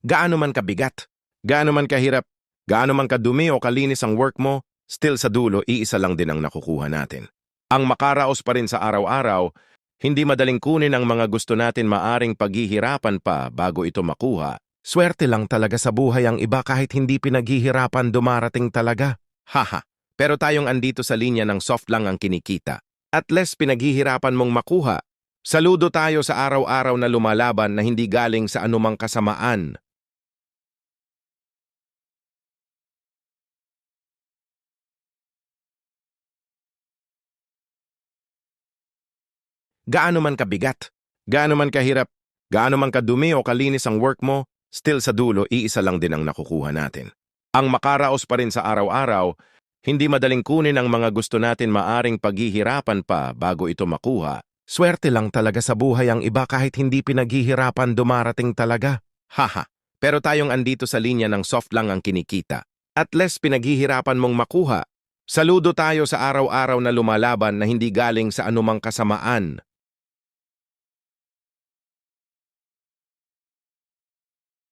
Gaano man kabigat, gaano man kahirap, gaano man kadumi o kalinis ang work mo, still sa dulo, iisa lang din ang nakukuha natin. Ang makaraos pa rin sa araw-araw, hindi madaling kunin ang mga gusto natin, maaring paghihirapan pa bago ito makuha. Swerte lang talaga sa buhay ang iba, kahit hindi pinaghihirapan dumarating talaga. Haha, pero tayong andito sa linya ng soft lang ang kinikita. At less pinaghihirapan mong makuha. Saludo tayo sa araw-araw na lumalaban na hindi galing sa anumang kasamaan. Gaano man kabigat, gaano man kahirap, gaano man kadumi o kalinis ang work mo, still sa dulo, iisa lang din ang nakukuha natin. Ang makaraos pa rin sa araw-araw, hindi madaling kunin ang mga gusto natin, maaring paghihirapan pa bago ito makuha. Swerte lang talaga sa buhay ang iba, kahit hindi pinaghihirapan dumarating talaga. Haha, pero tayong andito sa linya ng soft lang ang kinikita. At less pinaghihirapan mong makuha. Saludo tayo sa araw-araw na lumalaban na hindi galing sa anumang kasamaan.